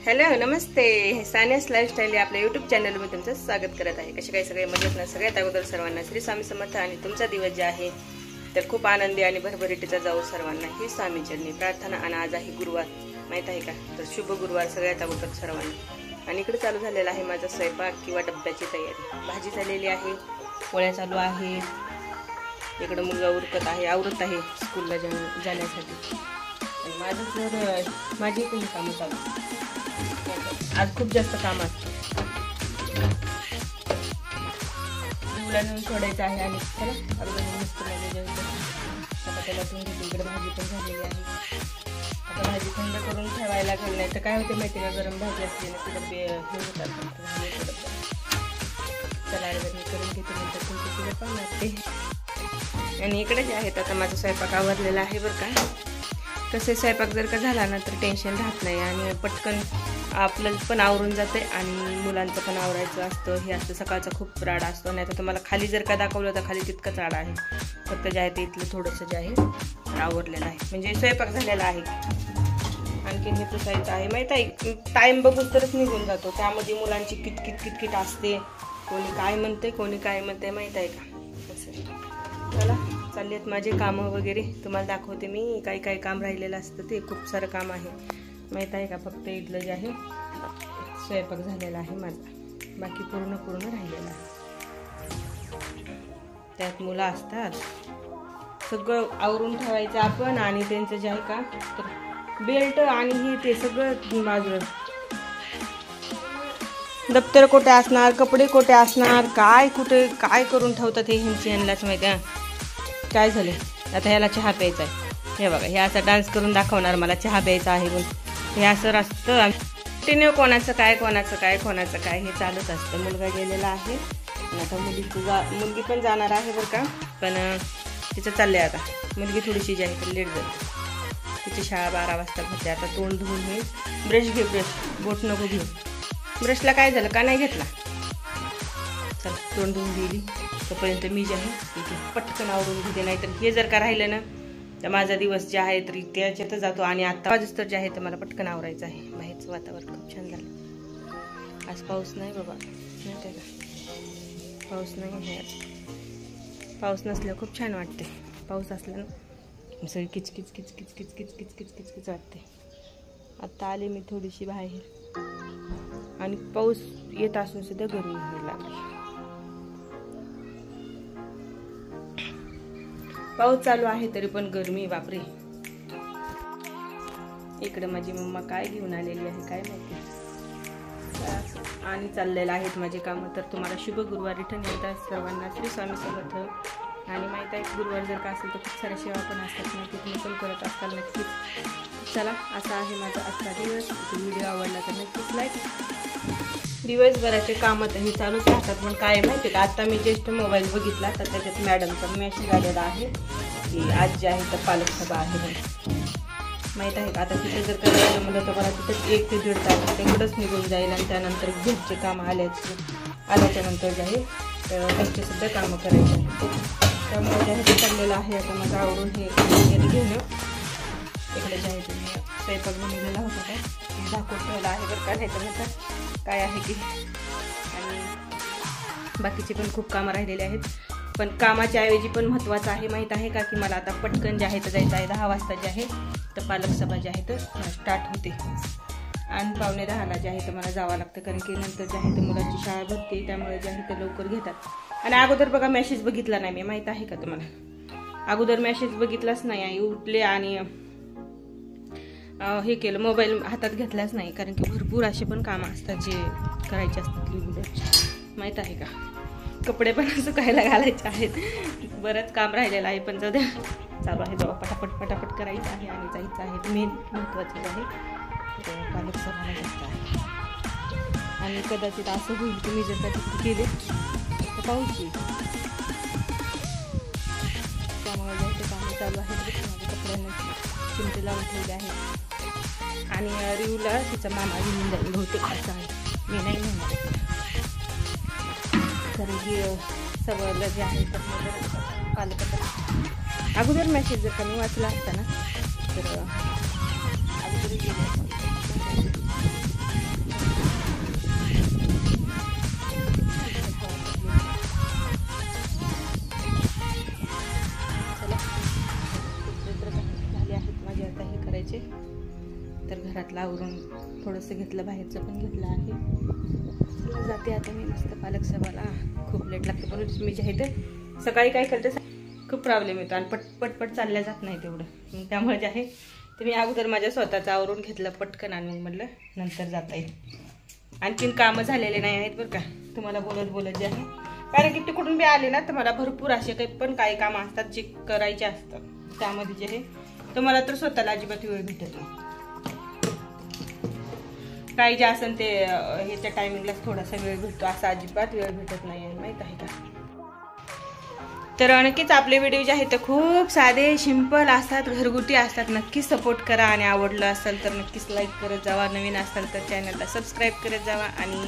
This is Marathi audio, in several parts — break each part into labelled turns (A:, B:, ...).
A: हॅलो नमस्ते, सानियास लाईफस्टाईल या आपल्या यूट्यूब चॅनलमध्ये तुमचं स्वागत करत आहे। कसे काय सगळे मजेत ना? सगळ्यात अगोदर सर्वांना श्री स्वामी समर्थ आणि तुमचा दिवस जे आहे तर खूप आनंदी आणि भरभरीटीचा जाऊ सर्वांना ही स्वामी चरणी प्रार्थना। आणि आज आहे गुरुवार, माहित आहे का? तर शुभ गुरुवार सगळ्यात अगोदर सर्वांना। आणि इकडे चालू झालेला आहे माझा स्वयंपाक किंवा डब्याची तयारी। भाजी झालेली आहे, पोळ्या चालू आहे, इकडे मुलगा आवरत आहे स्कूलला जाण्यासाठी। आणि माझी पण कामं चालू, आज खूप जास्त काम असतं। मुलांना सोडायचं आहे आणि चला अगोदर त्याला इकडे भाजी पण झालेली आहे। आता भाजी थंड करून ठेवायला लागेल, नाही तर काय होते माहिती का, गरम भाजी असली ना तिला हे होतात। चला अगोदर मी करून घेते, नंतर तुमच्या पण लागते। आणि इकडे जे आहेत आता माझा स्वयंपाक आवरलेला आहे बरं का। कसे स्वयंपाक जर का झाला ना तर टेन्शन राहत नाही आणि पटकन आपलं पण आवरून जाते आणि मुलांचं पण आवरायचं असतं। हे असतं सकाळचा खूप राडा असतो, नाही तर तुम्हाला खाली जर का दाखवलं तर खाली तितकंच राडा आहे। फक्त जे आहे ते इथलं थोडंसं जे आहे आवरलेलं आहे, म्हणजे स्वयंपाक झालेला आहे। आणखीन हे पुसायचं आहे, माहीत आहे टाईम बघून तरच निघून जातो। त्यामध्ये मुलांची किटकिट असते, कोणी काय म्हणते माहीत आहे का? असं चला चाललेत माझे कामं वगैरे, तुम्हाला दाखवते मी काय काम राहिलेलं असतं। ते खूप सारं काम आहे माहीत आहे का। फक्त इथलं जे आहे स्वयंपाक झालेला आहे माझा, बाकी पूर्ण राहिलेला आहे। त्यात मुलं असतात, सगळं आवरून ठेवायचं आपण आणि त्यांचं जे आहे का तर बेल्ट आणि हे ते सगळं माझं दप्तर कुठे असणार, कपडे कुठे असणार, काय करून ठेवतात हे ह्यांची यांनाच माहिती आहे। काय झाले आता ह्याला चहा प्यायचा आहे, हे बघा हे असं डान्स करून दाखवणार मला चहा प्यायचा आहे म्हणून। हे असं असतं कंटिन्यू, कोणाचं काय हे चालूच असतं। मुलगा गेलेला आहे आणि आता मुलगी पण जाणार आहे बरं का, पण तिचं चाललंय आता। मुलगी थोडीशी जी आहे तर लेट जाते, तिची शाळा 12 वाजता होते। आता तोंड धुवून हे ब्रश बोट नको घेऊ, ब्रशला काय झालं का नाही घेतला, चल तोंड धुवून गेली तोपर्यंत मी जे आहे पटकन आवरून घेते। नाहीतर हे जर का राहिलं ना तर माझा दिवस जे आहे तर त्याच्यातच जातो। आणि आता वाजच तर जे आहे तर मला पटकन आवरायचं आहे। बाहेरचं वातावरण खूप छान झालं, आज पाऊस नाही बाबा, माहिती आहे का? पाऊस नाही आहे आज, पाऊस नसल्यावर खूप छान वाटते। पाऊस असला ना सगळी किचकिच वाटते। आता आले मी थोडीशी बाहेर आणि पाऊस येत असून सुद्धा गरमी व्हायला लागली। पाऊस चालू आहे तरी पण गरमी बापरे। इकडे माझी मम्मा काय घेऊन आलेली आहे काय माहिती, आणि चाललेलं आहेत माझे कामं। तर तुम्हाला शुभ गुरुवार रिटर्न येतात सर्वांना श्री स्वामी समर्थ। आणि माहीत आहे गुरुवार जर का असेल तर खूप साऱ्या सेवा पण असतात ना, ते तुम्ही पण करत असाल नक्कीच। चला असा आहे माझा आजचा दिवस। व्हिडिओ आवडला तर नक्कीच लाईक। दिवसभराचे कामं तर हे चालूच राहतात, पण काय माहिती का, आता मी जस्ट मोबाईल बघितला तर त्याच्यात मॅडमचा मेसेज आलेला आहे की आज जे आहे तर पालक सभा आहे म्हणून, माहीत आहे का? आता तिथे जर करायचं म्हणलं तर मला तिथं 1 ते 1.5 तास तिकडंच निघून जाईल। आणि त्यानंतर घरचे कामं आल्याच्या नंतर जे आहे तर त्यांचे सुद्धा कामं करायचे आहेत। त्यामुळे जे आहे ते चाललेलं आहे आता माझं आवरून हे घेणं। इकडे जे आहे तुम्ही स्वयंपाक बनवलेला होता काय दाखवून ठेवला आहे बरं का, नाही तर काय आहे की। आणि बाकीचे पण खूप कामं राहिलेले आहेत, पण कामाच्या ऐवजी पण महत्त्वाचं आहे माहीत आहे का, की मला आता पटकन जे आहे तर जायचं आहे। 10 वाजता जे आहे तर पालक सभा जे आहे तर स्टार्ट होते आणि 9:45 जे आहे तर मला जावं लागतं, कारण की नंतर जे आहे तर मुलांची शाळा भरते, त्यामुळे जे आहे ते लवकर घेतात। आणि अगोदर बघा मेसेज बघितला नाही मी, माहीत आहे का तुम्हाला? अगोदर मेसेज बघितलाच नाही आहे, उठले आणि हे केलं, मोबाईल हातात घेतलाच नाही, कारण की भरपूर असे पण कामं असतात जे करायचे असतात लिहून, माहीत आहे का? कपडे पण सुकायला घालायचे आहेत, बरंच काम राहिलेलं आहे, पण सध्या चालू आहे बाबा पटापट करायचं आहे आणि जायचं आहे। मेन महत्त्वाचं जे आहे पालक सभाला जायचं आहे। आणि कदाचित असं होईल की मी जर का तिथे गेले तर पाऊस येईल, त्यामुळे जायचं काम चालू आहे। माझ्या कपड्यांना चिमटे लावून ठेवले आहे आणि रिवला तिचा मामा घेऊन जाईल बहुतेक, असं आहे, मी नाही म्हणणार, कारण की सगळं जे आहे तर पालकाचा अगोदर मेसेज जर का मी वाचला असता ना तर अगोदर घरातलं आवरून थोडंसं घेतलं, बाहेरचं पण घेतलं आहे. चला जाते आता मी मस्त पालक सभाला. खूप लेट लागते पण मी जे आहे ते सकाळी काय करते, खूप प्रॉब्लेम येतो आणि पटपट चालल्या जात नाही तेवढं. मग त्यामुळे जे आहे ते मी अगोदर माझ्या स्वतःचं आवरून घेतलं पटकन आणि मग म्हटलं नंतर जाता येईल. आणखीन कामं झालेले नाही आहेत बरं का, तुम्हाला बोलत जे आहे. कारण की तिकडून मी आले ना तर मला भरपूर असे काही कामं असतात जे करायचे असतात. त्यामध्ये जे आहे तर मला तर स्वतःला अजिबात वेळ भेटत नाही. काही जे असेल ते ह्याच्या टायमिंगला थोडासा वेळ भेटतो, असा अजिबात वेळ भेटत नाही आहे, माहीत आहे का. तर नक्कीच आपले व्हिडिओ जे आहेत ते खूप साधे सिंपल असतात, घरगुती असतात. नक्कीच सपोर्ट करा आणि आवडलं असेल तर नक्कीच लाईक करत जावा. नवीन असाल तर चॅनलला सबस्क्राईब करत जावा आणि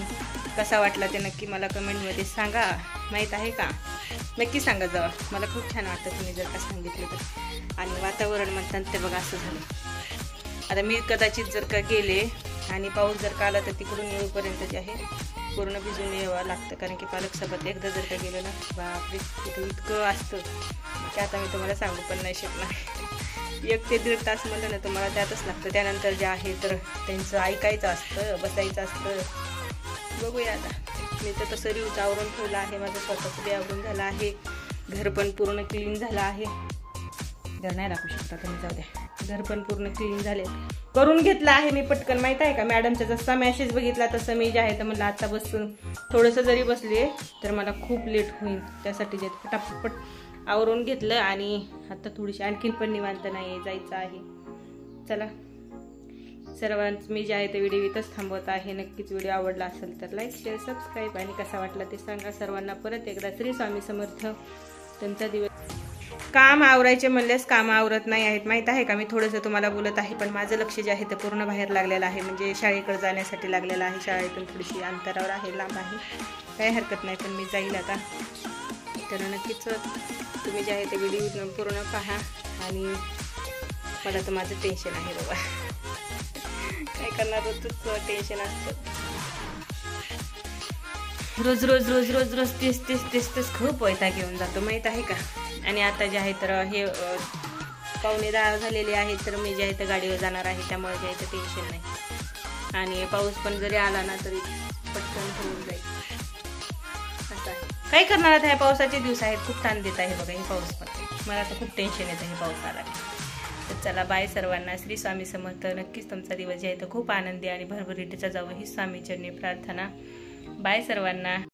A: कसा वाटला ते नक्की मला कमेंटमध्ये सांगा, माहीत आहे का. नक्की सांगा जावा, मला खूप छान वाटतं तुम्ही जर का सांगितलं तर. आणि वातावरण म्हणतात ते बघा असं झालं. आता मी कदाचित जर का गेले आणि पाऊस जर का आला तर तिकडून येऊपर्यंत जे आहे पूर्ण भिजून यावं लागतं. कारण की पालक सोबत एकदा जर का गेलं ना, बापरे तिथं इतकं असतं की आता मी तुम्हाला सांगू पण नाही शकणार. 1 ते 1.5 तास म्हणलं ना तुम्हाला त्यातच लागतं. त्यानंतर जे आहे तर त्यांचं ऐकायचं असतं, बसायचं असतं. बघूया आता. मी तर तसं रिव्ह्यूच आवरून ठेवलं आहे, माझं स्वतःचं बी आवरून झालं आहे, घर पण पूर्ण क्लीन झालं आहे. घर नाही राखू शकता तुम्ही, जाऊ द्या. घर पण पूर्ण क्लीन झाले, करून घेतलं आहे मी पटकन, माहीत आहे का. मॅडमचा जसा मेसेज बघितला तसं मी जे आहे तर म्हणलं आता बसून थोडंसं जरी बसले तर मला खूप लेट होईल, त्यासाठी जे फटाफट आवरून घेतलं. आणि आता थोडीशी आणखीन पण निवांत नाही, जायचं आहे. चला सर्वांच मी जे आहे ते व्हिडिओ इथंच थांबवत आहे. नक्कीच व्हिडिओ आवडला असेल तर लाईक शेअर सबस्क्राईब आणि कसा वाटला ते सांगा. सर्वांना परत एकदा श्री स्वामी समर्थ. त्यांचा दिवस काम आवरायचे म्हणल्यास काम आवरत नाही आहेत, माहीत आहे का. मी थोडंसं तुम्हाला बोलत आहे पण माझं लक्ष जे आहे ते पूर्ण बाहेर लागलेलं आहे, म्हणजे शाळेकडे जाण्यासाठी लागलेलं आहे. शाळेतून थोडीशी अंतरावर आहे, लांब आहे, काही हरकत नाही पण मी जाईल आता. तर नक्कीच तुम्ही जे आहे ते व्हिडिओ पूर्ण पहा. आणि मला तर माझं टेन्शन आहे बाबा, काय करणार, रोजच टेन्शन असतं. रोज तेच खूप वैताग घेऊन जातो, माहीत आहे का. आणि आता जे आहे तर हे 9:15 झालेले आहे तर मी जे आहे तर गाडीवर जाणार आहे, त्यामुळे जे आहे तर टेन्शन नाही. आणि पाऊस पण जरी आला ना तरी पटकन होऊन जाईल, असं आहे. काय करणार आता, ह्या पावसाचे दिवस आहेत, खूप ताण देत आहे बघा हे पाऊस पण. मला तर खूप टेन्शन येतं हे पाऊस आला. तर चला बाय सर्वांना, श्री स्वामी समर्थ. नक्कीच तुमचा दिवस जे आहे तर खूप आनंदी आणि भरभरीतीचा जावं ही स्वामीचरणी प्रार्थना. बाय सर्वांना.